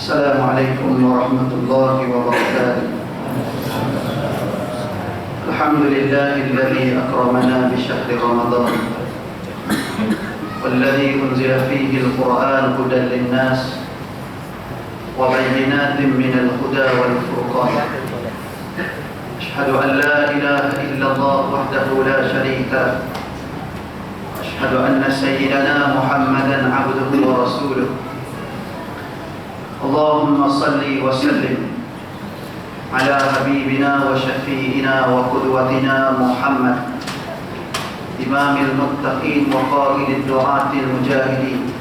Assalamualaikum warahmatullahi wabarakatuh. Alhamdulillahilladzi akramana bi syahri Ramadan walladzi unzila fihi al-Qur'an hudan lin-nas wa bayyinatin minal huda wal furqan. Asyhadu an la ilaha illallah wahdahu la syarika lah. Asyhadu anna sayyidana Muhammadan 'abduhu wa rasuluh. Allahumma salli wa sallim ala habibina wa syafi'ina wa qudwatina Muhammad imamil muttaqin wa qaidid du'atil mujahidin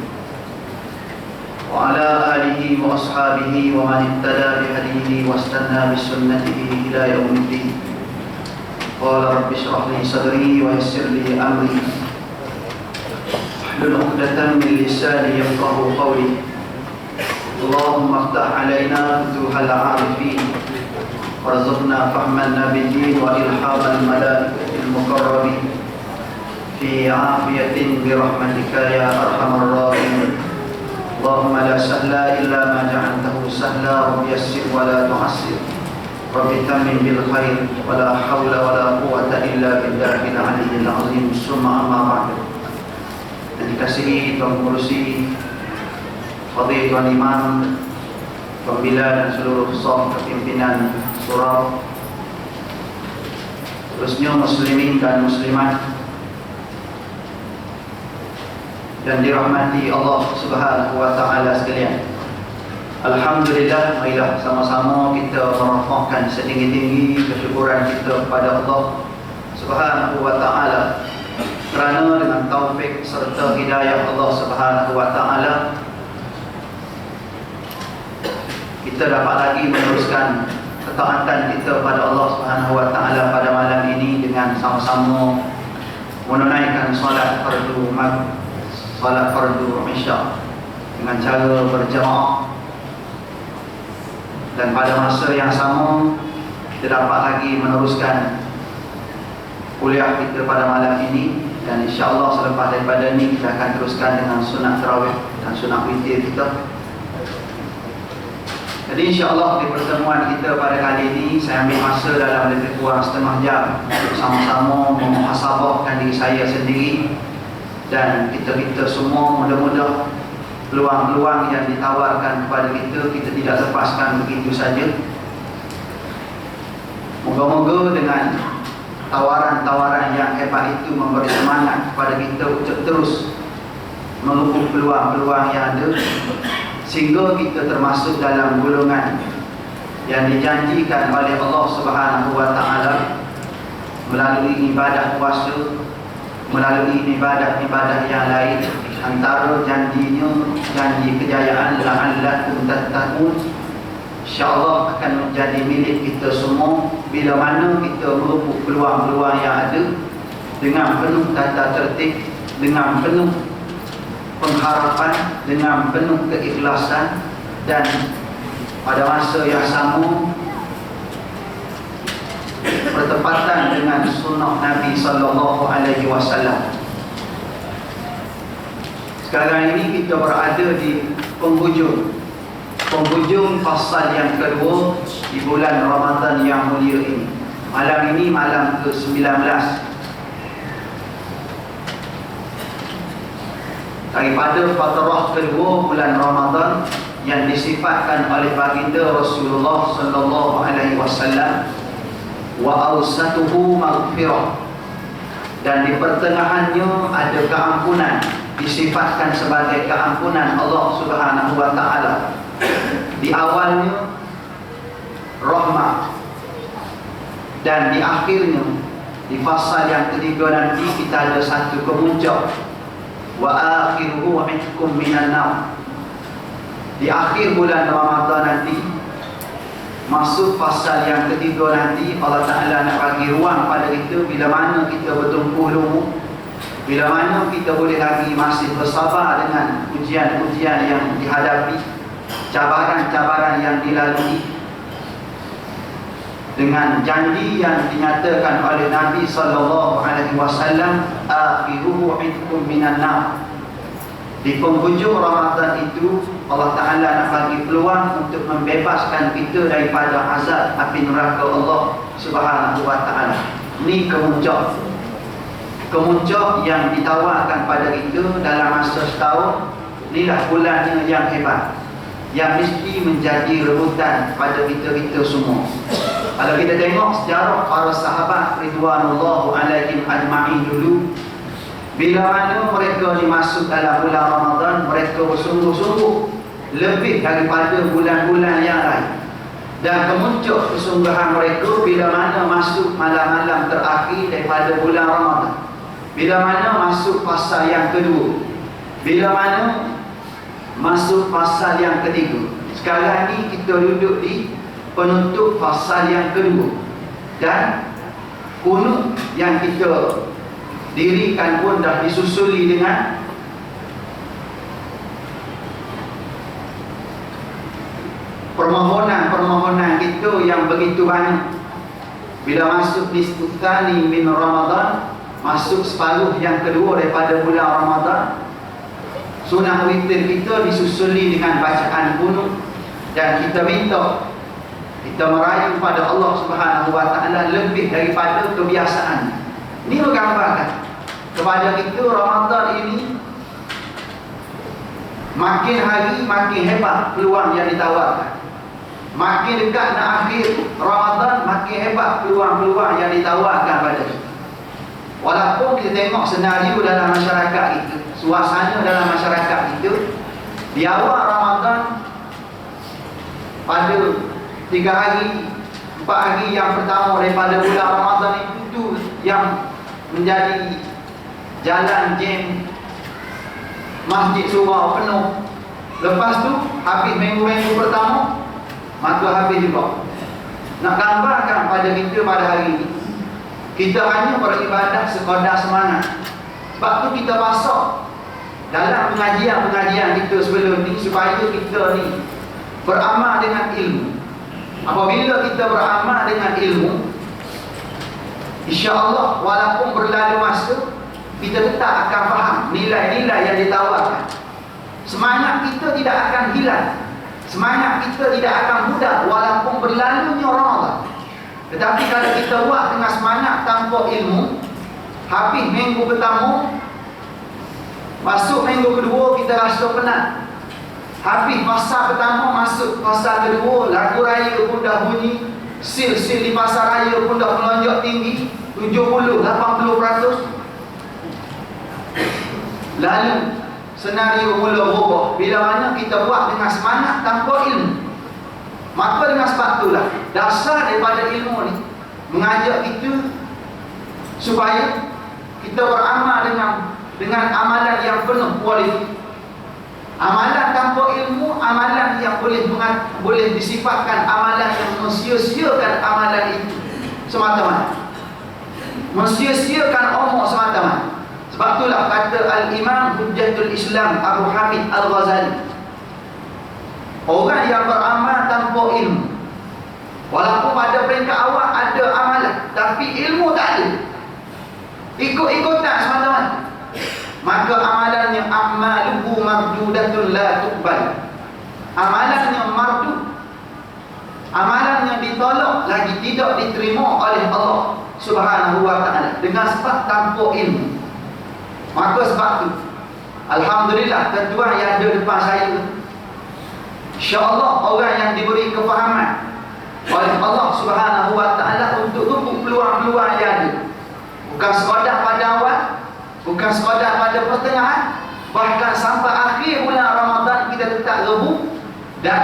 wa ala alihi wa ashabihi wa man ittada bihadihi wa istanna bisunnatihi ila yaumiddin. Qala rabbi shrah li sadri wa yassir li amri wahlul 'uqdatam min lisani yafqahu qawli. Allahumma aftah alaina futuhal arifin warzuqna fahman nabiyyin wa ilhamal malaikatil muqarrabin fi afiyatin birahmatika ya arhamar rahimin. Allahumma la sahla illa ma ja'altahu sahla wa yassir wa la tu'assir rabbi tamim bil khair wa la hawla wa la quwwata illa billahil aliyyil azim. Summa amma ba'd. Dan dikasihi Tuan Pengerusi, Fadil Tuan Imam, Pembina dan seluruh staf kepimpinan surau, khususnya muslimin dan muslimat dan dirahmati Allah Subhanahu wa taala sekalian. Alhamdulillah, marilah sama-sama kita merafakkan setinggi-tinggi kesyukuran kita kepada Allah Subhanahu wa taala kerana dengan taufik serta hidayah Allah Subhanahu wa taala kita dapat lagi meneruskan ketaatan kita pada Allah Subhanahu wa taala pada malam ini dengan sama-sama menunaikan solat fardu Isya dengan cara berjemaah, dan pada masa yang sama kita dapat lagi meneruskan kuliah kita pada malam ini, dan insya-Allah selepas daripada ini kita akan teruskan dengan sunat tarawih dan sunat witir kita. Jadi insya-Allah di pertemuan kita pada kali ini saya ambil masa dalam lebih kurang setengah jam untuk sama-sama memuhasabahkan diri saya sendiri dan kita semua. Mudah-mudahan peluang-peluang yang ditawarkan kepada kita tidak lepaskan begitu saja. Moga-moga dengan tawaran-tawaran yang hebat itu memberi semangat kepada kita untuk terus mengukur peluang-peluang yang ada, sehingga kita termasuk dalam golongan yang dijanjikan oleh Allah Subhanahu wa taala melalui ibadah puasa, melalui ibadah-ibadah yang lain. Antara janjinya, janji kejayaan la'allakum tattaqun, insya-Allah akan menjadi milik kita semua bila mana kita merebut peluang-peluang yang ada dengan penuh tata tertib, dengan penuh pengharapan, dengan penuh keikhlasan, dan pada masa yang sama bertepatan dengan sunnah Nabi sallallahu alaihi wasallam. Sekarang ini kita berada di penghujung fasal yang kedua di bulan Ramadan yang mulia ini. Malam ini malam ke-19 daripada fatrah kedua bulan Ramadan yang disifatkan oleh baginda Rasulullah sallallahu alaihi wasallam wa awsatuhu maghfirah, dan di pertengahannya ada keampunan, disifatkan sebagai keampunan Allah Subhanahu wa taala. Di awalnya rahmat, dan di akhirnya di fasa yang ketiga nanti kita ada satu kemuncak, wa akhiruhu itqum minan nar. Di akhir bulan Ramadan nanti, masuk fasa yang ketiga nanti, Allah Ta'ala nak bagi ruang pada kita bila mana kita bertumpuh lumu, bila mana kita boleh lagi masih bersabar dengan ujian-ujian yang dihadapi, cabaran-cabaran yang dilalui, dengan janji yang dinyatakan oleh Nabi sallallahu alaihi wasallam, akhiruhu itqum minan nar. Di penghujung Ramadan itu Allah Ta'ala nak bagi peluang untuk membebaskan kita daripada azab api neraka Allah Subhanahu wa Ta'ala. Ini kemuncak yang ditawarkan pada kita dalam masa setahun. Inilah bulannya yang hebat, yang mesti menjadi rebutan pada kita semua. Kalau kita tengok sejarah para sahabat ridwanullahu alaihim ajma'in dulu, bila mana mereka dimasuk dalam bulan Ramadan, mereka bersungguh-sungguh lebih daripada bulan-bulan yang lain. Dan kemuncak kesungguhan mereka bila mana masuk malam-malam terakhir daripada bulan Ramadan, bila mana masuk fasa yang kedua, bila mana masuk fasa yang ketiga. Sekarang ni kita duduk di penutup fasa yang kedua, dan kunut yang kita dirikan pun dah disusuli dengan permohonan kita yang begitu banyak. Bila masuk nisfu tsani min Ramadan, masuk separuh yang kedua daripada bulan Ramadan, sunah witir kita disusuli dengan bacaan kunut, dan kita minta, kita merayu pada Allah Subhanahu wa Ta'ala lebih daripada kebiasaan. Ini menggambarkan kepada kita Ramadan ini makin hari makin hebat peluang yang ditawarkan. Makin dekat nak akhir Ramadan, makin hebat peluang-peluang yang ditawarkan pada kita. Walaupun kita tengok senario dalam masyarakat itu, suasana dalam masyarakat itu, di awal Ramadan pada 3 hari 4 hari yang pertama daripada bulan Ramadan itu yang menjadi jalan jam, masjid surau penuh. Lepas tu habis minggu-minggu pertama, maka habis juga. Nak gambarkan pada kita pada hari ini, kita hanya beribadah sekadar semangat. Sebab tu kita masak dalam pengajian-pengajian kita sebelum ni, supaya kita ni beramal dengan ilmu. Apabila kita beramal dengan ilmu, insya-Allah walaupun berlalu masa, kita tetap akan faham nilai-nilai yang ditawarkan. Semangat kita tidak akan hilang, semangat kita tidak akan pudar walaupun berlalunya Ramadan. Tetapi kalau kita buat dengan semangat tanpa ilmu, habis minggu pertama, masuk minggu kedua kita rasa penat. Habis masa pertama, masuk masa kedua, lagu raya pun dah bunyi, sil-sil di pasar raya pun dah melonjak tinggi 70-80%. Lalu senario mula berubah bila mana kita buat dengan semangat tanpa ilmu. Maka dengan sebab itulah dasar daripada ilmu ni mengajak kita supaya kita beramal dengan amalan yang penuh kualiti. Amalan tanpa ilmu, amalan yang boleh disifatkan amalan yang mensia-siakan amalan itu semata-mata, mensia-siakan umur semata-mata. Sebab itulah kata Al-Imam Hujjatul Islam Abu Hamid Al-Ghazali, orang yang beramal tanpa ilmu, walaupun pada peringkat awal ada amalan, tapi ilmu tak ada, ikut-ikutan semata-mata, maka amalannya amaluhu mardudatun la tuqbal. Amalannya mardu, amalannya ditolak, lagi tidak diterima oleh Allah Subhanahu wa Ta'ala dengan sebab tanpa ilmu. Maka sebab itu, alhamdulillah, tuan-tuan yang ada depan saya, insya-Allah orang yang diberi kefahaman oleh Allah Subhanahu wa Ta'ala untuk rebut peluang-peluang yang ada, bukan sekadar pada awal, bukan sekadar pada pertengahan, bahkan sampai akhir bulan Ramadan kita tetap rebut, dan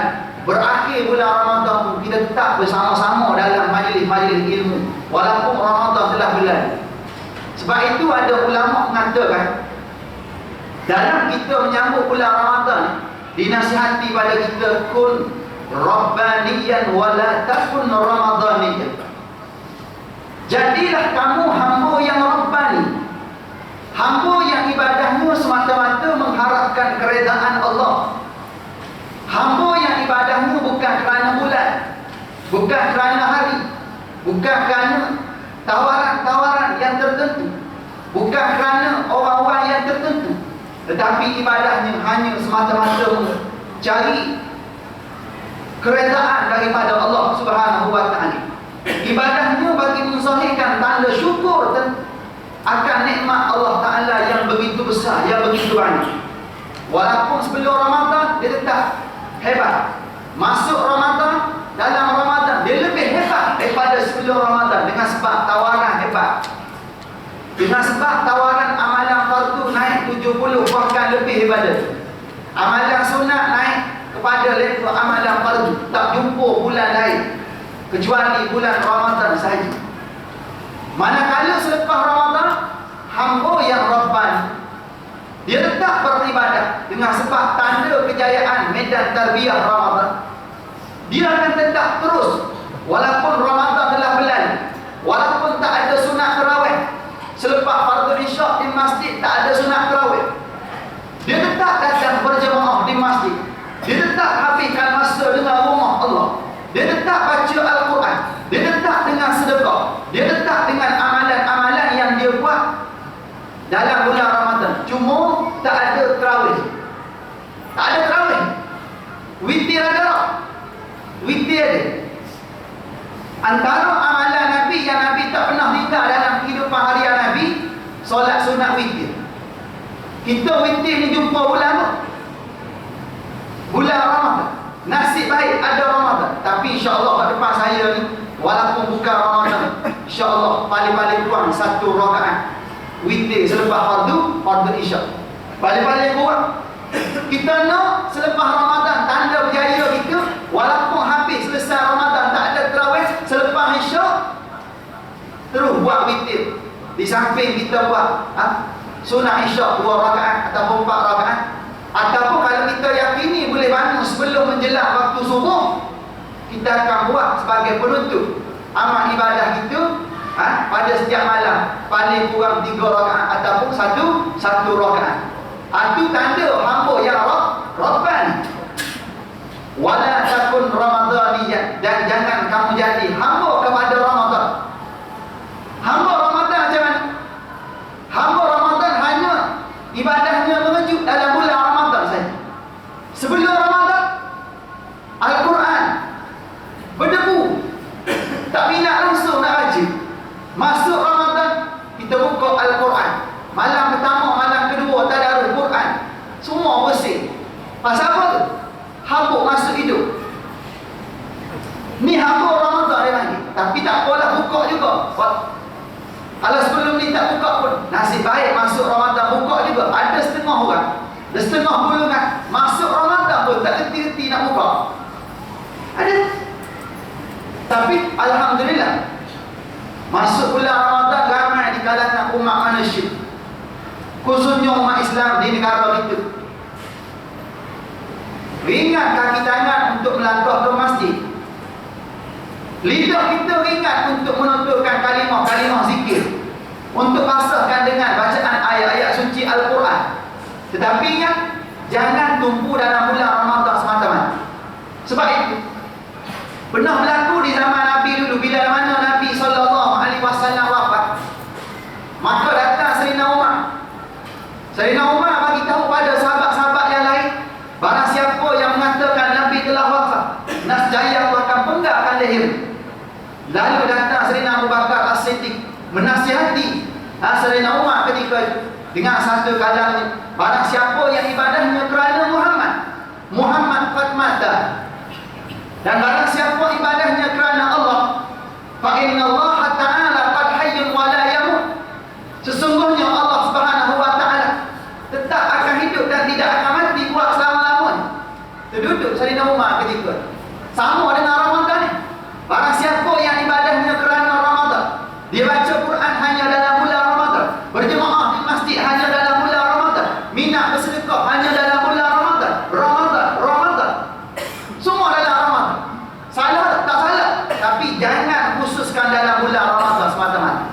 berakhir bulan Ramadan pun kita tetap bersama-sama dalam majlis-majlis ilmu walaupun Ramadan telah berlalu. Sebab itu ada ulama mengatakan, dalam kita menyambut bulan Ramadan, dinasihati pada kita, kun rabbaniyan wala takun ramadaniyan. Jadilah kamu hamba yang rabbani, hamba yang ibadahnya semata-mata mengharapkan keredaan Allah, hamba yang ibadahnya bukan kerana bulan, bukan kerana hari, bukan kerana tawaran-tawaran yang tertentu, bukan kerana orang-orang yang tertentu, tetapi ibadahnya hanya semata-mata mencari keredaan daripada Allah Subhanahu wa taala. Ibadahnya bagi mensahihkan tanda syukur akan nikmat Allah Taala yang begitu besar, yang begitu banyak. Walaupun sebelum Ramadan dia tetap hebat. Masuk Ramadan, dalam Ramadan dia lebih hebat daripada sebelum Ramadan dengan sebab tawaran hebat. Dengan sebab tawaran amalan fardu naik 70 bahkan lebih daripada. Amalan sunat naik kepada level amalan fardu. Tak jumpa bulan lain kecuali bulan Ramadan sahaja. Manakala selepas Ramadan, hamba yang Rabbani dia tetap beribadah dengan sebab tanda kejayaan medan tarbiyah Ramadan. Dia akan tetap terus walaupun Ramadan telah berlalu, walaupun tak ada sunat tarawih. Selepas fardu isyak di masjid tak ada sunat tarawih, dia tetap datang berjemaah di masjid. Dia tetap habiskan masa dengan rumah Allah. Dia tetap baca Al-Quran. Dia tetap dengan sedekah. Dia tetap dengan amalan-amalan yang dia buat dalam bulan Ramadan. Cuma tak ada tarawih. Tak ada tarawih. Witir ada tak? Witir ada. Antara amalan Nabi yang Nabi tak pernah tinggal dalam kehidupan harian Nabi, solat sunat witir. Kita witir ni jumpa bulan apa? Bulan Ramadan. Nasib baik ada Ramadan. Tapi insya-Allah kat depan saya ni, walaupun bukan Ramadan, insya-Allah paling-paling kurang 1 rakaat witir selepas fardu isyak. Paling-paling kurang. Kita nak selepas Ramadan tanda berjaya kita, walaupun habis selesai Ramadan tak ada tarawih, selepas isyak terus buat witir. Di samping kita buat sunat isyak 2 rakaat ataupun 4 rakaat. Ataupun kalau kita yakini boleh bangun sebelum menjelang waktu subuh, kita akan buat sebagai penutup amal ibadah kita pada setiap malam paling kurang 3 rakaat ataupun satu rakaat. Itu tanda hamba yang Rabbani. Wala takun ramadhaniyyan, dan jangan kamu jadi hamba kepada Ramadan. Hamba Ramadan macam mana? Hamba Ramadan hanya ibadahnya mengejut dalam bulan Ramadan saja. Sebelum Ramadan Al-Quran berdebu, tak minat langsung nak baca. Masuk Ramadan kita buka Al-Quran. Malam pertama, malam kedua tadarus Quran, semua bersih. Pasal apa tu? Habuk masuk hidup. Ni habuk Ramadan dia panggil. Tapi tak apalah, buka juga. Kalau sebelum ni tak buka pun, nasib baik masuk Ramadan buka juga. Ada setengah orang, ada setengah golongan masuk Ramadan pun tak reti-reti nak buka. Ada. Tapi alhamdulillah, masuk bulan Ramadan ramai di kalangan umat manusia, khususnya umat Islam di negara kita, ringan kaki tangan untuk melangkah ke masjid. Lidah kita ringan untuk menunturkan kalimah-kalimah zikir, untuk basahkan dengan bacaan ayat-ayat suci Al-Quran. Tetapi ingat, jangan tumpu dalam bulan Ramadan semata-mata. Sebab itu pernah berlaku di zaman Nabi dulu, bila mana Nabi SAW wafat, maka datang Sayyidina Umar. Sayyidina Umar bagi tahu pada sahabat-sahabat yang lain, barang siapa yang mengatakan Nabi telah wafat, nascaya aku akan penggakkan leher. Lalu datang Sayyidina Abu Bakar As-Siddiq menasihati Sayyidina Umar ketika dengan satu kalamnya, barang siapa yang ibadahnya kerana Muhammad fatmata, dan barang siapa ibadahnya kerana Allah, fa inna Allah ta'ala qad hayyun wa la yamut, sesungguhnya Allah Subhanahu wa ta'ala tetap akan hidup dan tidak akan mati buat selama-lamanya. Terduduk Sayyidina Umar ketika sama dengan Ramadan ni. Barang siapa yang ibadahnya kerana Ramadan, dia baca Quran hanya dalam bulan Ramadan, berjemaah di masjid hanya dalam bulan Ramadan, minat bersedekah hanya dalam bulan Ramadan, semua dalam Ramadan. Salah tak salah, tapi jangan khususkan dalam bulan Ramadan semata-mata.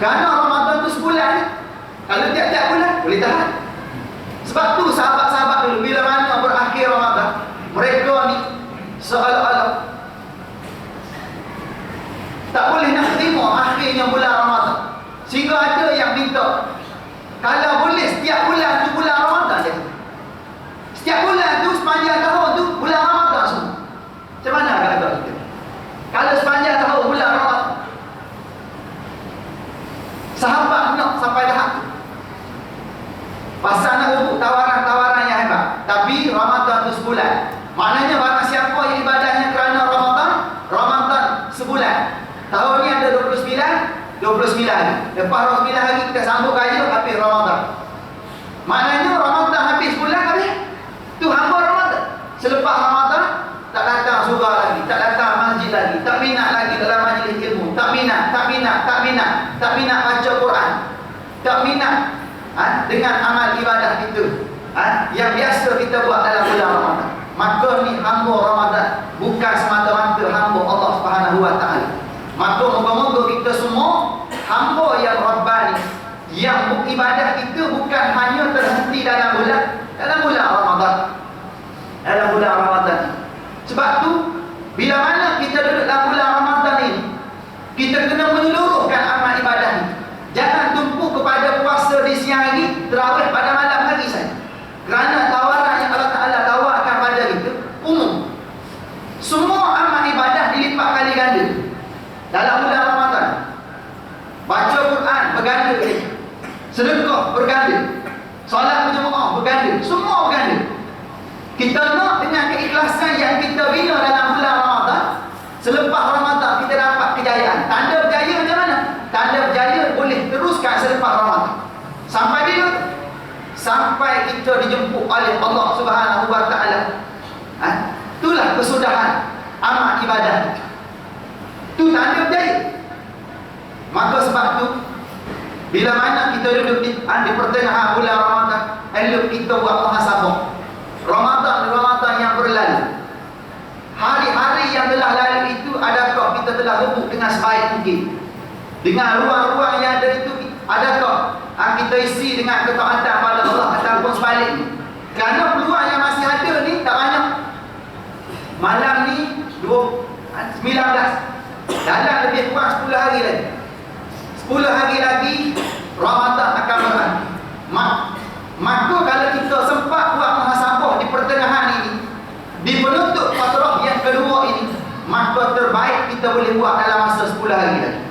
Kerana Ramadan tu sebulan, kalau tiap-tiap bulan boleh tahan. Sebab tu sahabat-sahabat dulu bila mana berakhir Ramadan, mereka ni seolah-olah tak boleh nak terima akhirnya bulan Ramadan. Kalau boleh setiap bulan tu bulan Ramadan je. Setiap bulan tu sepanjang tahun tu bulan Ramadan semua. Macam mana agak kita? Kalau sepanjang tahun bulan Ramadan, sahabat nak sampai tahap tu. Pasal nak rebut tawaran-tawaran yang hebat. Tapi Ramadan tu sebulan. Maknanya barang siapa yang ibadahnya kerana Ramadan, Ramadan sebulan. Tahun ni ada 29 hari. Lepas 29 hari kita sambung raya habis Ramadan. Maknanya Ramadan habis sebulan habis. Tu hamba Ramadan. Selepas Ramadan tak datang surau lagi, tak datang masjid lagi, tak minat lagi dalam majlis ilmu, tak minat baca Quran, tak minat dengan amal ibadah kita yang biasa kita buat dalam bulan Ramadan. Maka ni hamba Ramadan, bukan semata-mata hamba Allah Subhanahu wa taala. Maka moga-moga kita semua hamba yang Rabbani, yang ibadah kita bukan hanya terhenti dalam bulan Ramadan. Dalam bulan Ramadan. Sebab tu bila mana kita duduk dalam bulan Ramadan ini, kita kena menyeluruhkan amal ibadah ini. Jangan tumpu kepada puasa di siang hari, tarawih pada malam hari saja. Kerana tawaran yang Allah Ta'ala tawarkan pada kita umum. Semua amal ibadah dilipat kali ganda dalam bulan Ramadan. Baca Quran berganda, sedekah berganda, solat berjemaah berganda, semua berganda. Kita nak dengan keikhlasan yang kita bina dalam bulan Ramadan, selepas Ramadan kita dapat kejayaan. Tanda berjaya macam mana? Tanda berjaya boleh teruskan selepas Ramadan. Sampai bila? Sampai kita dijemput oleh Allah Subhanahu wa taala. Itulah kesudahan amal ibadah. Itu tanda berjaya. Maka sebab tu bila mana kita duduk di pertengahan bulan Ramadan, elok kita buat muhasabah. Ramadan yang berlalu, hari-hari yang telah lalu itu, adakah kita telah rebut dengan sebaik mungkin? Dengan ruang-ruang yang ada itu, adakah kita isi dengan ketaatan pada Allah ataupun sebaliknya? Kerana peluang yang masih ada ni tak banyak. Malam ni 19, dalam lebih kurang 10 hari lagi. 10 hari lagi Ramadan akan berakhir. Maka kalau kita sempat buat muhasabah di pertengahan ini, di penutup fatrah yang kedua ini, maka terbaik kita boleh buat dalam masa 10 hari lagi.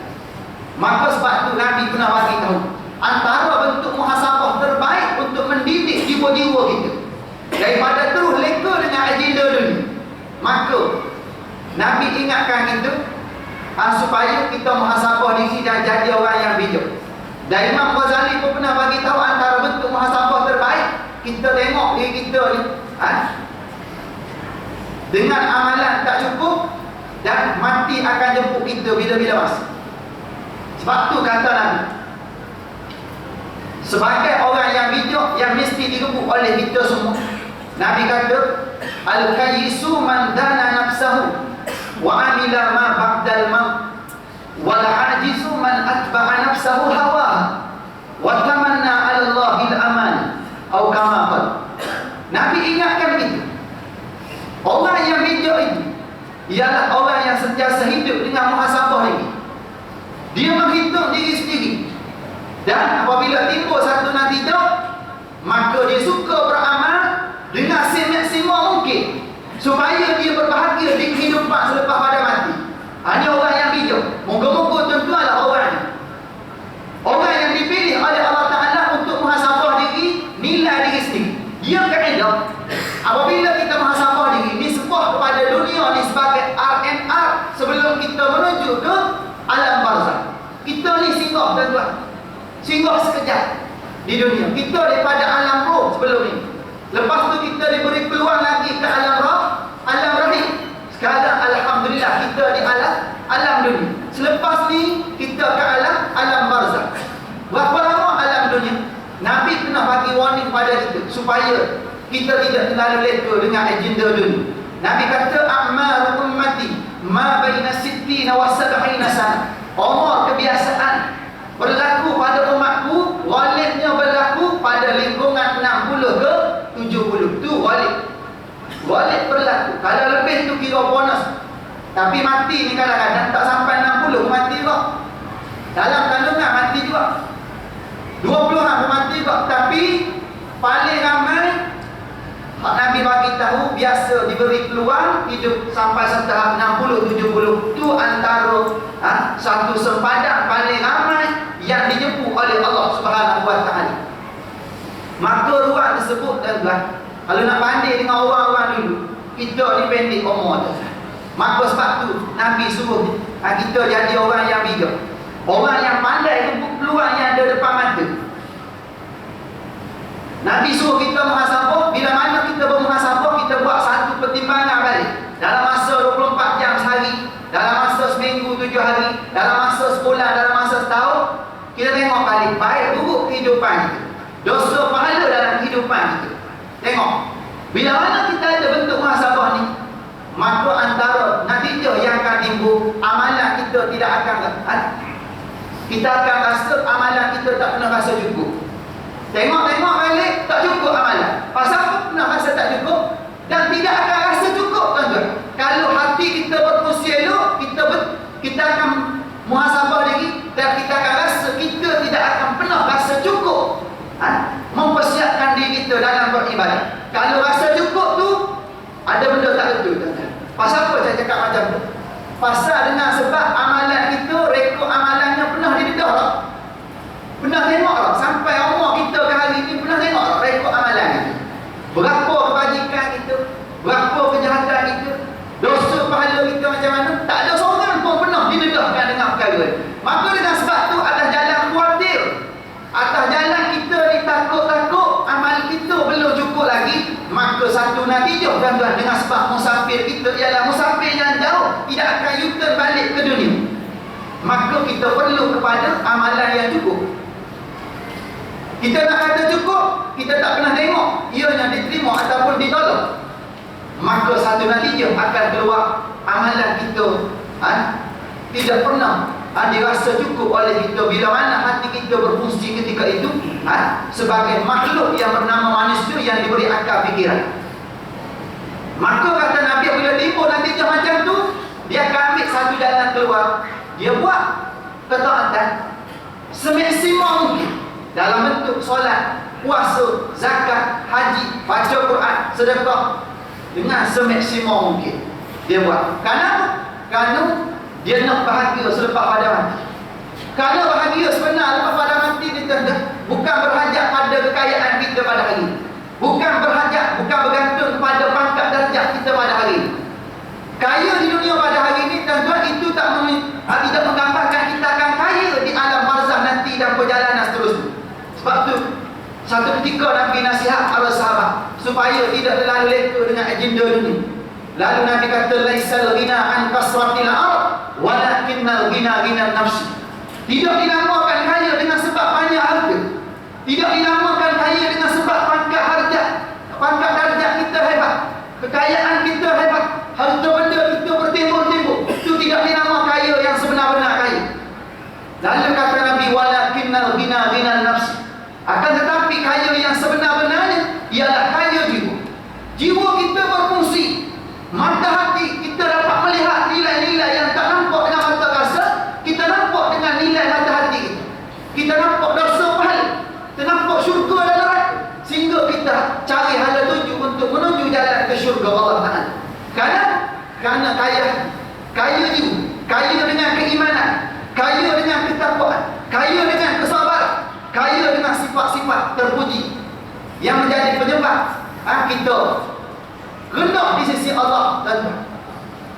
Maka sebab tu Nabi pernah bagi tahu, antara bentuk muhasabah terbaik untuk mendidik jiwa-jiwa kita daripada terus leka dengan agenda dunia. Maka Nabi ingatkan kita supaya kita muhasabah diri dan jadi orang yang bijak. Dan Imam Ghazali pun pernah bagi tahu antara bentuk muhasabah terbaik, kita tengok diri kita ni dengan amalan tak cukup dan mati akan jemput kita bila-bila masa. Sebab tu kata Nabi, sebagai orang yang bijak yang mesti direbut oleh kita semua, Nabi kata, al-kayyisu man dana nafsahu wa amila ma ba'dal maut, wal ajizu man atba'a nafsahu hawa wa tamanna 'ala Allahil aman, atau kama qala. Nabi ingatkan kita, orang yang bijak itu ialah orang yang sentiasa hidup dengan muhasabah ini. Dia menghitung diri sendiri, dan apabila timbul satu natijah, maka dia suka beramal dengan semaksimal mungkin supaya dia berbahagia di kehidupan selepas pada mati. Hanya orang yang bijak. Moga-moga tuan-tuanlah orang yang dipilih oleh Allah Ta'ala untuk muhasabah diri, nilai diri sendiri. Dia kaedah, apabila kita muhasabah diri, nisbah kepada dunia ni sebagai R&R sebelum kita menuju ke alam barzakh. Kita ni singgah tuan-tuan, singgah sekejap di dunia. Kita daripada alam roh sebelum ni. Lepas tu kita diberi peluang lagi ke alam roh, alam rahim. Sekarang alhamdulillah kita di alam dunia. Selepas ni kita ke alam barzakh. Berapa lama alam dunia? Nabi pernah bagi warning pada kita supaya kita tidak terlalu leka dengan agenda dunia. Nabi kata, a'maru ummati ma baina 60 wa 70 sana. Umur kebiasaan berlaku pada umatku, ghalibnya berlaku pada lingkungan 60 ke 70. Tu ghalib berlaku. Kalau lebih tu kira bonus. Tapi mati ni kadang-kadang tak sampai 60 mati kok. Dalam kandungan mati juga. 20-an mati kok. paling ramai hak Nabi bagi tahu biasa diberi peluang hidup sampai setahap 60-70. Tu antara satu sempadan paling ramai yang dijemput oleh Allah Subhanahu wa taala. Maka ruang tersebut tuan-tuan, kalau nak banding dengan orang-orang dulu, kita ni pendek umur tu. Maka sebab tu Nabi suruh kita jadi orang yang bijak, orang yang pandai jemput peluang yang ada depan mata. Nabi suruh kita muhasabah. Bila mana kita bermuhasabah, kita buat satu pertimbangan balik. Dalam masa 24 jam sehari, dalam masa seminggu 7 hari, dalam masa sebulan, dalam masa setahun, kita tengok balik baik buruk kehidupan kita, dosa pahala dalam kehidupan kita. Tengok, bila mana kita ada bentuk muhasabah ni, maka antara natijah yang akan timbul, amalan kita tidak akan kita akan rasa amalan kita tak pernah rasa cukup. Tengok-tengok balik, tak cukup amalan. Pasal apa pernah rasa tak cukup? Dan tidak akan rasa cukup, tuan-tuan. Kalau hati kita berfungsi elok, kita akan muhasabah diri, dan kita akan rasa kita tidak akan pernah rasa cukup mempersiapkan diri kita dalam beribadah. Kalau rasa cukup tu, ada benda tak betul, tuan-tuan. Pasal apa saya cakap macam tu? Pasal dengan sebab amalan kita, rekod amalannya pernah didedah tak? Pernah tengok tak? Sampai umur kita ke hari ni, pernah tengok tak rekod amalan kita? Berapa kebajikan kita, berapa kejahatan kita, dosa pahala kita macam mana? Tak ada seorang pun pernah didedahkan dengan perkara. Maka dengan sebab tu, atas jalan khawatir, atas jalan kita ditakut-takut, amal kita belum cukup lagi, maka satu natijah, tuan-tuan, dengan sebab musafir kita ialah musafir yang jauh, tidak akan U-turn balik ke dunia. Maka kita perlu kepada amalan yang cukup. Kita nak kata cukup, kita tak pernah tengok ianya diterima ataupun ditolak. Maka satu natijah akan keluar amalan kita tidak pernah dirasa cukup oleh kita. Bila mana hati kita berfungsi ketika itu sebagai makhluk yang bernama manusia yang diberi akal fikiran. Maka kata Nabi, bila timbul natijah macam tu, dia akan ambil satu jalan keluar. Dia buat ketaatan semaksimal mungkin dalam bentuk solat, puasa, zakat, haji, baca Quran, sedekah, dengan semaksimal mungkin dia buat. Kerana dia nak bahagia selepas pada mati. Kerana bahagia sebenar lepas pada mati dia bukan berhajat pada kekayaan kita pada hari ini, bukan bergantung pada pangkat darjat kita pada hari ini. Kaya di dunia pada hari ini, tuan-tuan, itu tidak menggambarkan kita akan kaya di alam barzah nanti dan perjalanan seterusnya. Sebab tu satu ketika Nabi nasihat para sahabat supaya tidak terlalu leka dengan agenda dunia. Lalu Nabi kata, laisal ghina an kasratil ard walakinnal ghina ghina nafsi. Tidak dinamakan kaya dengan sebab banyak harta, tidak dinamakan kaya dengan sebab pangkat darjat kita hebat, kekayaan kita hebat, harta benda kita bertimbul-timbul. Itu tidak dinamakan kaya yang sebenar-benar kaya. Lalu kata Nabi, walakinnal ghina ghina nafsi. Akan tetapi kaya yang sebenar-benarnya ialah kaya jiwa. Jiwa kita berfungsi, mata hati kita dapat melihat nilai-nilai yang tak nampak dengan mata kasar. Kita nampak dengan nilai mata hati kita. Kita nampak dosa pahala, kita nampak syurga dan neraka, sehingga kita cari hala tuju untuk menuju jalan ke syurga Allah Ta'ala. Kerana kaya jiwa, kaya dengan keimanan, kaya dengan ketakwaan, kaya dengan kesabaran, kaya dengan sifat-sifat terpuji yang menjadi penyebab kita rendah di sisi Allah dan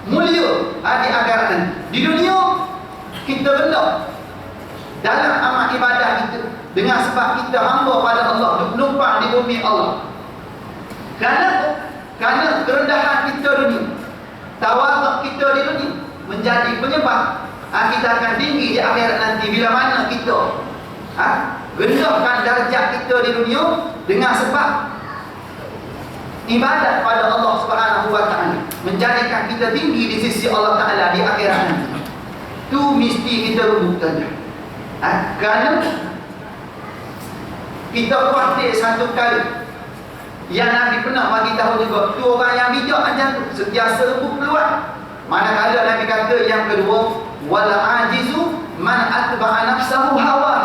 mulia di akhirat nanti. Di dunia kita rendah dalam amal ibadah kita dengan sebab kita hamba pada Allah, numpang di bumi Allah. Kerana kerendahan kita dunia, tawaduk kita di dunia menjadi penyebab kita akan tinggi di akhirat nanti. Bila mana kita rendahkan darjat kita di dunia dengan sebab ibadat pada Allah Subhanahu wa taala, menjadikan kita tinggi di sisi Allah Taala di akhirat nanti. Tu mesti kita rebutkan. Kerana kita khawatir satu kali yang Nabi pernah bagi tahu juga, tu orang yang bijak macam tu sentiasa rebut peluang. Manakala Nabi kata yang kedua, wal ajizu man atba'a nafsahu hawa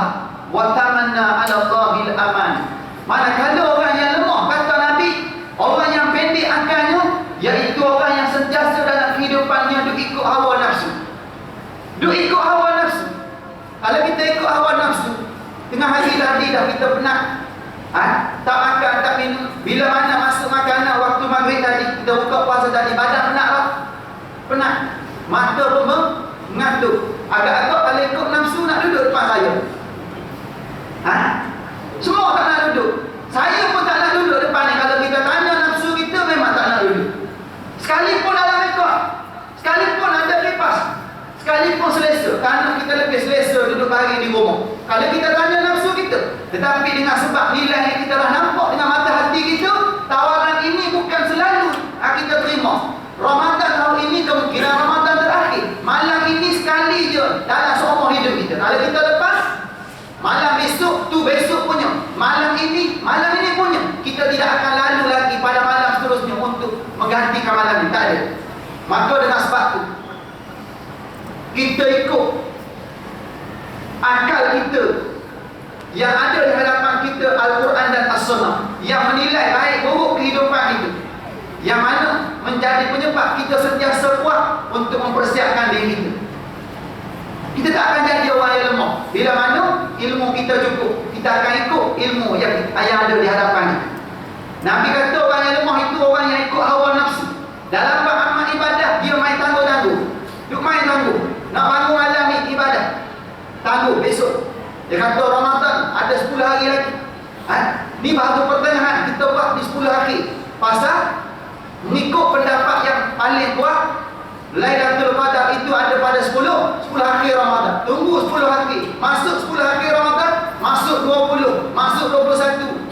wa tamanna 'ala Allahil aman. Manakala orang Bila mana masuk makanan waktu maghrib tadi, kita buka puasa tadi, badan penat tak? Penat. Mata pun mengantuk. Agak-agak kalau ikut nafsu nak duduk depan saya. Semua tak nak duduk. Saya pun tak nak duduk depan ni. Kalau kita tanya nafsu kita, memang tak nak duduk. Sekalipun dalam rekod, sekalipun ada kipas, sekalipun selesa, kerana kita lebih selesa duduk hari di rumah. Kalau kita tanya nafsu kita, tetapi dengan sebab nilai yang kita dah nampak dengan mata hati kita, tawaran ini bukan selalu kita terima. Ramadan tahun ini kemungkinan Ramadan terakhir. Malam ini sekali je dalam seumur hidup kita. Kalau kita lepas, malam besok tu besok punya. Malam ini punya. Kita tidak akan lalu lagi pada malam seterusnya untuk menggantikan malam ini. Tak ada. Maka dengan sebab tu, kita ikut akal kita yang ada di hadapan kita, Al-Quran dan As-Sunnah, yang menilai baik buruk kehidupan kita, yang mana menjadi penyebab kita sentiasa kuat untuk mempersiapkan diri kita. Kita tak akan jadi orang yang lemah. Bila mana ilmu kita cukup, kita akan ikut ilmu yang ada di hadapan kita. Nabi kata orang yang lemah itu orang yang ikut hawa nafsu. Dalam bab amal ibadah, dia main tangguh-tangguh. Dia main tangguh. Nak bangun malam ni ibadah, tangguh besok. Dia kata Ramadan ada 10 hari lagi. Ni bahagian pertengahan kita buat di 10 hari. Pasal mengikut pendapat yang paling kuat, Lailatul Qadar itu ada pada 10 hari Ramadan. Tunggu 10 hari. Masuk 10 hari Ramadan, masuk 20, masuk 21.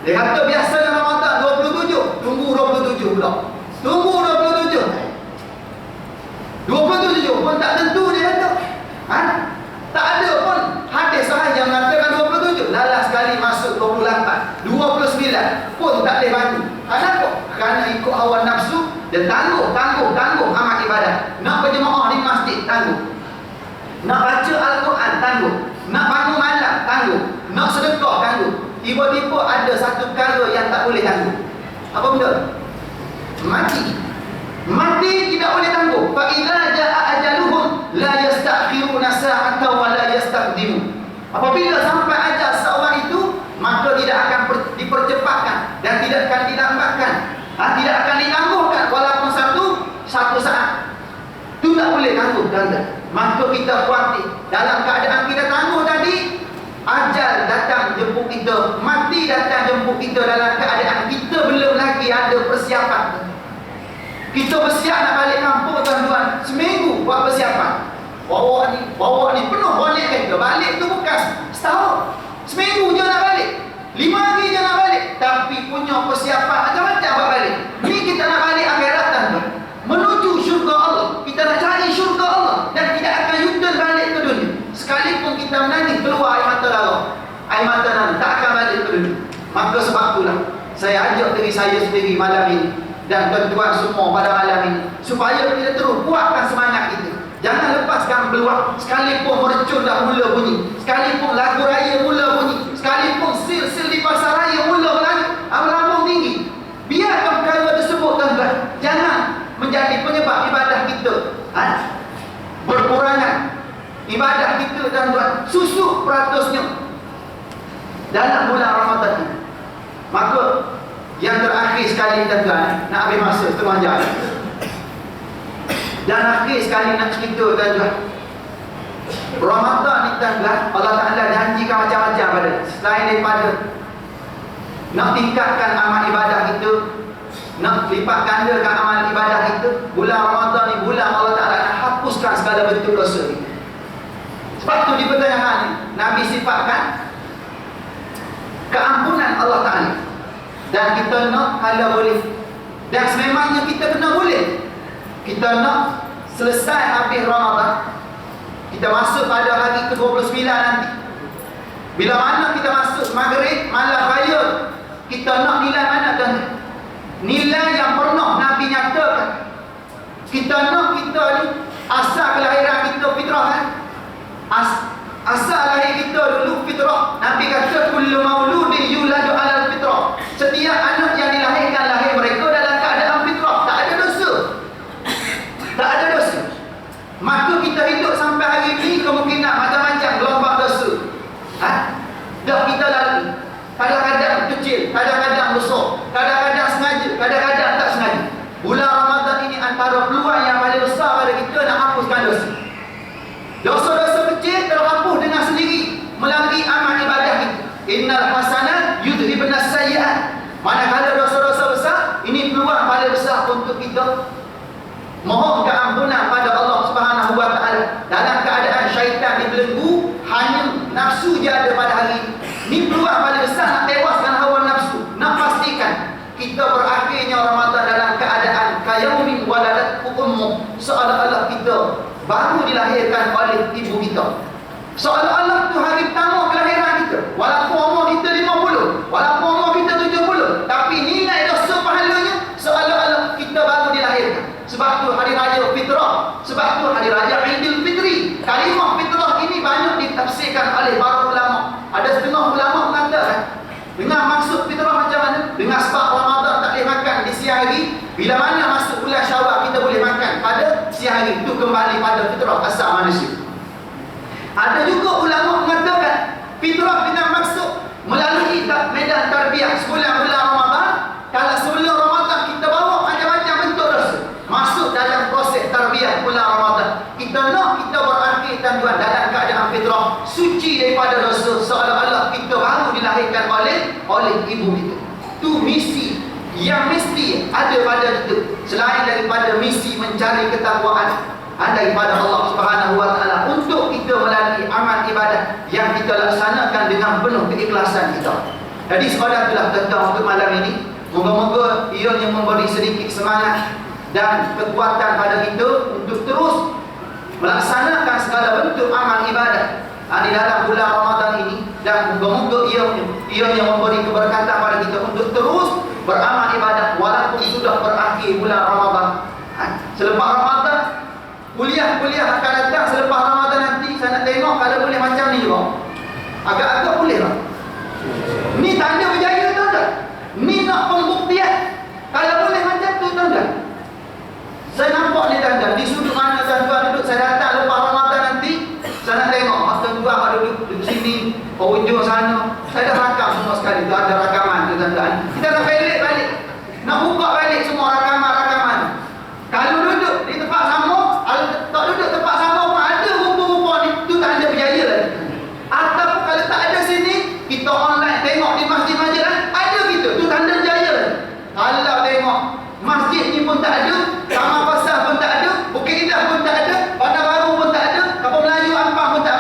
Dia kata biasanya Ramadan 27, tunggu 27 pula. Tunggu 27. 27 pun tak tentu dia kata. Tak ada pun hadis sahih yang mengatakan 27. Lalas sekali masuk 28, 29 pun tak boleh bantu. Kenapa? Kerana ikut hawa nafsu. Dia tangguh amal ibadah. Nak berjemaah di masjid, tangguh. Nak baca Al-Quran, tangguh. Nak bangun malam, tangguh. Nak sedekah, tangguh. Tiba-tiba ada satu perkara yang tak boleh tangguh. Apa benda? Mati tidak boleh tangguh. Fa idza jaa ajaluhum la yastakhiruna sa'atan wa la yastaqdimun. Apabila sampai ajal seorang itu, maka tidak akan dipercepatkan dan tidak akan dilambatkan. Tidak akan ditangguhkan walaupun satu saat. Itu tak boleh tangguh, tuan-tuan. Maka kita khawatir dalam keadaan kita tangguh tadi, ajal datang jemput kita, mati datang jemput kita dalam keadaan kita belum lagi ada persiapan. Kita bersiap nak balik kampung, tuan-tuan, seminggu buat persiapan. Bawa ni penuh bonek kereta. Balik tu bukan setahun, seminggu je nak balik, 5 hari je nak balik. Tapi punya persiapan macam-macam buat balik. Ni kita nak balik akhirat, tuan-tuan, menuju syurga Allah. Kita nak cari syurga Allah dan tidak akan U-turn balik ke dunia. Sekalipun kita menangis keluar air mata darah, air mata darah, tak akan balik ke dunia. Maka sebab itulah saya ajak diri saya sendiri malam ini dan tuan-tuan semua pada malam ini, supaya kita terus kuatkan semangat kita. Jangan lepaskan peluang. Sekalipun mercun dah mula bunyi, sekalipun lagu raya mula bunyi, sekalipun sil-sil di pasar raya mula melambung tinggi, biarkan perkara tersebut, tuan-tuan. Jangan menjadi penyebab ibadah kita berkurangan. Ibadah kita, tuan-tuan, susuk peratusnya dalam bulan Ramadan ini. Maka yang terakhir sekali, tuan-tuan, nak habis masa setengah jam. Dan akhir sekali nak cerita, tuan-tuan, Ramadan ni, tuan-tuan, Allah Ta'ala janjikan macam-macam pada. Selain daripada nak tingkatkan amal ibadah kita, nak lipat gandakan amal ibadah kita, bulan Ramadan ni bulan Allah Ta'ala nak hapuskan segala bentuk dosa kita. Sebab tu di pertengahan ni Nabi sifatkan keampunan Allah Ta'ala. Dan kita nak kalau boleh, dan sememangnya kita kena boleh, kita nak selesai habis Ramadan, kita masuk pada hari ke-29 nanti. Bila mana kita masuk maghrib, malam raya, kita nak nilai mana, tuan? Nilai yang pernah Nabi nyatakan. Kita nak kita ni asal kelahiran kita fitrah, kan? Asal lahir kita dulu fitrah. Nabi kata kullu mauludin yuladu alal fitrah. Setiap anak yang dilahirkan, lahir mereka dalam keadaan fitrah, tak ada dosa. Tak ada dosa. Maka kita hidup sampai hari ini, kemungkinan macam-macam gelombang dosa dah kita lalui. Kadang-kadang kecil, kadang-kadang besar. Seolah-olah tu hari pertama kelahiran kita. Walaupun umur kita 50, walaupun umur kita 70, tapi nilai dosa pahalanya seolah-olah kita baru dilahirkan. Sebab tu hari raya fitrah, sebab tu hari raya Aidil Fitri. Kalimah fitrah ini banyak ditafsirkan oleh para ulama. Ada setengah ulama mengatakan dengan maksud fitrah macam mana? Dengan sebab Ramadan tak boleh makan di siang hari, bila mana masuk bulan Syawal kita boleh makan pada siang hari. Itu kembali pada fitrah asal manusia. Ada juga ulama mengatakan fitrah dengan maksud melalui medan tarbiyah sebulan-bulan Ramadan. Kalau sebelum Ramadan kita bawa macam-macam bentuk dosa, masuk dalam proses tarbiyah bulan Ramadan, kita nak kita berakhir tuan-tuan dalam keadaan fitrah, suci daripada dosa, seolah-olah kita baru dilahirkan oleh ibu kita. Tu misi yang mesti ada pada kita, selain daripada misi mencari ketakwaan daripada Allah Subhanahu wa taala, untuk kita melalui amal ibadah yang kita laksanakan dengan penuh keikhlasan kita. Jadi sekadar itulah tentang untuk malam ini. Moga-moga ianya memberi sedikit semangat dan kekuatan pada kita untuk terus melaksanakan segala bentuk amal ibadah di dalam bulan Ramadan ini, dan moga-moga ianya memberi keberkatan pada kita untuk terus beramal ibadah walaupun sudah berakhir bulan Ramadan. Selepas Ramadan, kuliah-kuliah akan datang selepas Ramadan nanti. Saya nak tengok kalau boleh macam ni juga. Agak-agak boleh lah. Ni tanda berjaya tuan-tuan. Ni nak pembuktian. Kalau boleh macam tu tuan-tuan. Saya nampak ni tuan-tuan, di sudut mana tuan-tuan duduk, saya datang lepas Ramadan nanti, saya nak tengok tuan-tuan ada duduk sini, ujung sana. Saya dah rakam semua sekali. Tu ada rakaman tu tuan-tuan. Kita nak balik. Nak buka balik semua rakaman-rakaman. Kalau duduk di tempat sama, tak duduk tempat sama pun ada rupa-rupa ni, tu tanda berjaya lah. Ataupun kalau tak ada sini, kita online tengok di masjid-masjid ada kita, tu tanda berjaya lah. Kalau tengok masjid ni pun tak ada, Taman Pasar pun tak ada, Bukit Indah pun tak ada, Bandar Baru pun tak ada, Kampung Melayu Ampang pun tak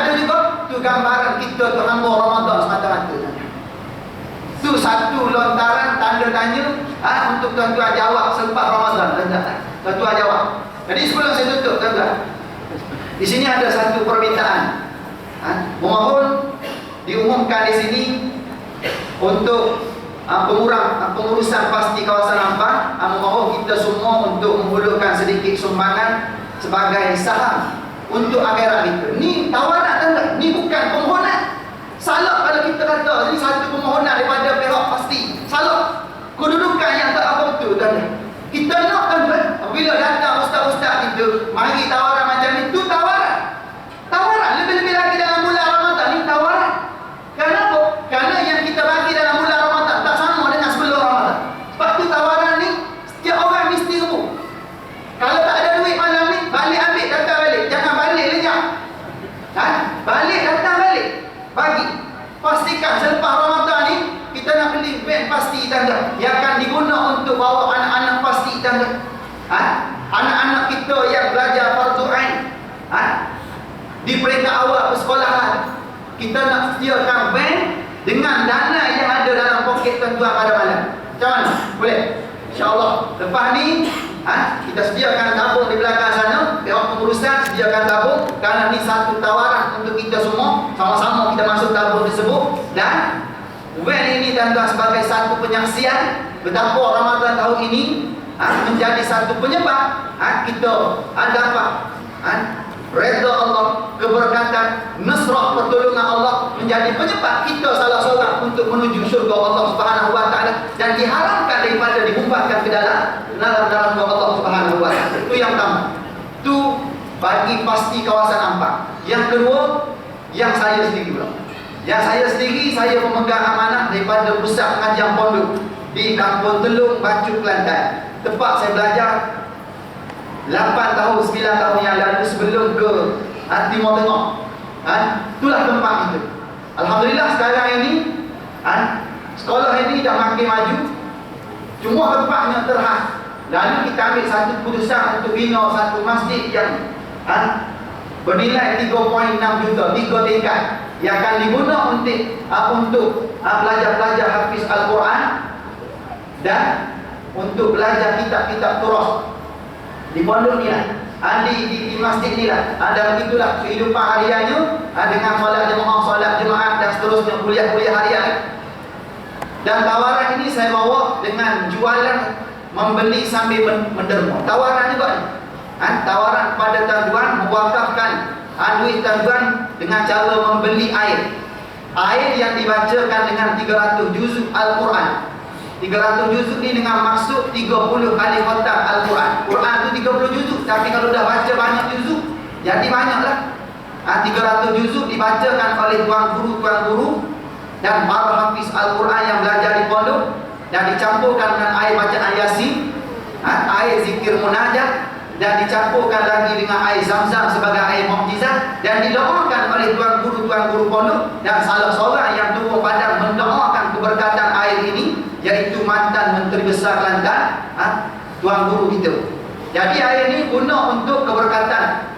ada juga, tu gambaran kita tu hamba Ramadan semata-mata. Tu satu lontaran tanda tanya untuk tuan-tuan jawab selepas Ramadan. Tuan-tuan jawab. Jadi sebelum saya tutup tuan-tuan, di sini ada satu permintaan. Mohon diumumkan di sini untuk pengurusan pasti kawasan Ampang. Mohon kita semua untuk menghulurkan sedikit sumbangan sebagai saham untuk akhirat kita. Ni tawaran tuan-tuan, ni bukan permohonan. Salah kalau kita kata ini satu permohonan daripada pihak pasti. Salah. Kedudukan yang tak apa betul tuan-tuan. Kita nak tuan-tuan, apabila datang ustaz-ustaz kita, mari tawaran macam ni, tu tawaran. Tawaran lebih-lebih lagi dalam bulan Ramadan ni tawaran. Kenapa? Kerana yang kita bagi dalam bulan Ramadan tak sama dengan sebelum Ramadan. Sebab tu tawaran ni setiap orang mesti remuk. Kalau tak ada duit malam ni, balik ambil, datang balik. Jangan balik lenyap. Balik, datang balik. Bagi. Pastikan selepas Ramadan ni kita nak beli beg pasti tanda yang akan diguna untuk bawa anak-anak pasti tanda. Anak-anak kita yang belajar fardu ain di peringkat awal persekolahan, kita nak sediakan beg dengan dana yang ada dalam poket tuan-tuan pada malam. Macam mana? Boleh? InsyaAllah lepas ni kita sediakan tabung di belakang sana. Pihak pengurusan sediakan tabung, kerana ni satu tawaran untuk kita semua. Sama-sama kita masuk tabung tersebut. Dan van ini tuan-tuan sebagai satu penyaksian betapa Ramadan tahun ini menjadi satu penyebab kita dapat redha Allah, keberkatan, nasrah, pertolongan Allah, menjadi penyebab kita salah seorang untuk menuju syurga Allah Subhanahu wa taala, dan diharamkan daripada dihumbatkan ke dalam neraka Allah Subhanahu wa taala. Itu yang pertama. Itu bagi pasti kawasan Ampang. Yang kedua, yang saya sendiri pula. Yang saya sendiri, saya pemegang amanah daripada pusat pengajian pondok di Kampung Teluk, Bacuk, Kelantan. Tempat saya belajar 8 tahun, 9 tahun yang lalu sebelum ke Timur Tengah. Itulah tempat itu. Alhamdulillah sekarang ini sekolah ini dah makin maju. Cuma tempatnya terhad. Lalu kita ambil satu keputusan untuk bina satu masjid yang bernilai 3.6 juta, 3 tingkat, yang akan diguna untuk pelajar-pelajar hafiz Al-Quran dan untuk belajar kitab-kitab turas di pondok ni lah. di masjid ni lah. Dan begitulah kehidupan hariannya dengan solat jemaah dan seterusnya, kuliah-kuliah harian. Dan tawaran ini saya bawa dengan jualan membeli sambil menderma. Tawaran juga ni. Tawaran kepada tuan-tuan mewakafkan duit tuan-tuan dengan cara membeli air. Air yang dibacakan dengan 300 juzuk Al-Quran. 300 juzuk ni dengan maksud 30 kali khatam Al-Quran. Quran tu 30 juzuk, tapi kalau dah baca banyak juzuk, jadi banyaklah. 300 juzuk dibacakan oleh tuan guru dan para hafiz Al-Quran yang belajar di pondok, dan dicampurkan dengan air bacaan Yasin, air zikir munajat, dan dicampurkan lagi dengan air Zam-Zam sebagai air mukjizat, dan didoakan oleh tuan guru pondok, dan salah seorang yang turun padang mendoakan keberkatan air ini, iaitu mantan Menteri Besar Kelantan, tuan guru kita. Jadi air ini guna untuk keberkatan,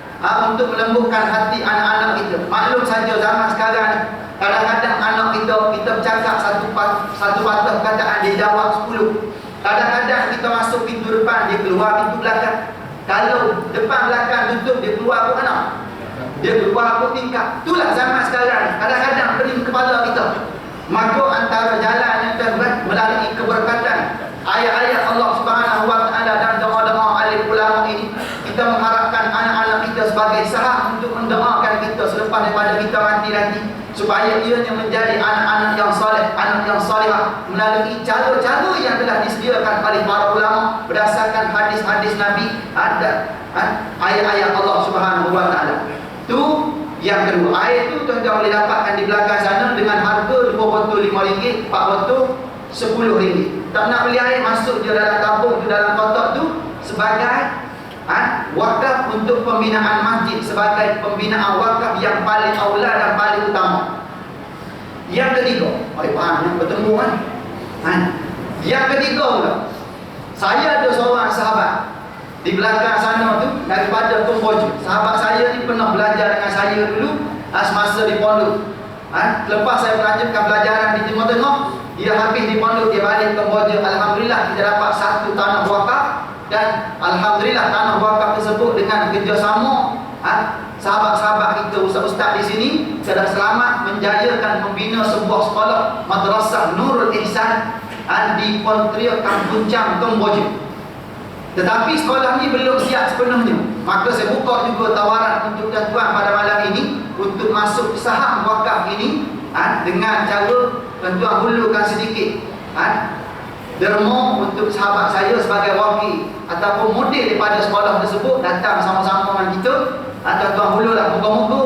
untuk melembutkan hati anak-anak kita. Maklum saja zaman sekarang, kadang-kadang anak kita bercakap satu patah perkataan, dia jawab 10. Kadang-kadang kita masuk pintu depan, dia keluar pintu belakang. Kalau depan belakang tutup, dia keluar pun mana? Dia keluar pun tingkap. Itulah zaman sekarang. Kadang-kadang pening kepala kita. Maka antara jalan yang terbaik melalui keberkatan ayat-ayat Allah Subhanahu Wa Taala dan doa-doa alim ulama ini, kita mengharapkan anak-anak kita sebagai sahab untuk mendoakan kita selepas daripada kita mati nanti, supaya ianya menjadi anak-anak yang soleh, anak yang salihah, melalui cara-cara yang telah disediakan oleh para ulama berdasarkan hadis-hadis Nabi dan ayat-ayat Allah Subhanahu Wa Taala. Tu yang kedua. Air tu tuan-tuan boleh dapatkan di belakang sana dengan harga 2 botol RM5, 4 botol RM10. Tak nak beli air, masuk je dalam tabung tu, dalam kotak tu, sebagai wakaf untuk pembinaan masjid, sebagai pembinaan wakaf yang paling aula dan paling utama. Yang ketiga, mari faham yang bertemu kan? Yang ketiga pula, saya ada seorang sahabat di belakang sana tu, daripada Kamboja. Sahabat saya ni pernah belajar dengan saya dulu semasa di pondok. Lepas saya melanjutkan pelajaran di Timur Tengah, dia habis di pondok, dia balik ke Kamboja. Alhamdulillah kita dapat satu tanah wakaf, dan alhamdulillah tanah wakaf tersebut dengan kerjasama sahabat-sahabat kita, ustaz-ustaz di sini, sudah selamat menjayakan membina sebuah sekolah Madrasah Nurul Ihsan di Pontria Kampuncang, Kamboja. Tetapi sekolah ni belum siap sepenuhnya. Maka saya buka juga tawaran untuk tuan-tuan pada malam ini untuk masuk saham wakaf ini, dengan cara tuan-tuan hulukan sedikit derma untuk sahabat saya sebagai wakil ataupun model daripada sekolah tersebut, datang sama-sama dengan kita. Tuan-tuan hululah, moga-moga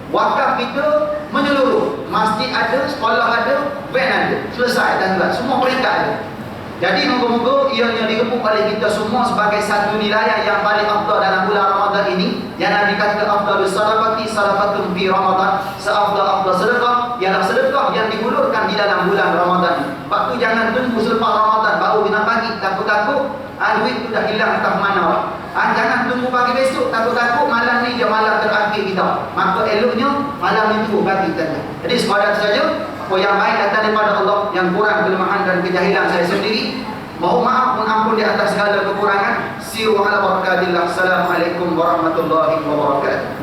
wakaf kita menyeluruh. Masjid ada, sekolah ada, van ada, selesai tuan-tuan, semua mereka ada. Jadi moga-moga ianya direbut oleh kita semua sebagai satu nilai yang paling afdal dalam bulan Ramadan ini. Yang Nabi kata afdalus sadaqati sadaqatun fi Ramadan. Seafdal-afdal sedekah ialah sedekah yang digulurkan di dalam bulan Ramadan. Sebab tu jangan tunggu selepas Ramadan baru nak bagi, takut-takut duit tu dah hilang entah mana. Jangan tunggu pagi besok, takut-takut malam ni dia malam terakhir kita. Maka eloknya malam itu bagi kita. Jadi sekadar saja, apa yang baik datang daripada Allah, yang kurang kelemahan dan kejahilan saya sendiri. Mohon maaf pun ampun di atas segala kekurangan. Siru ala barakatillah. Assalamualaikum warahmatullahi wabarakatuh.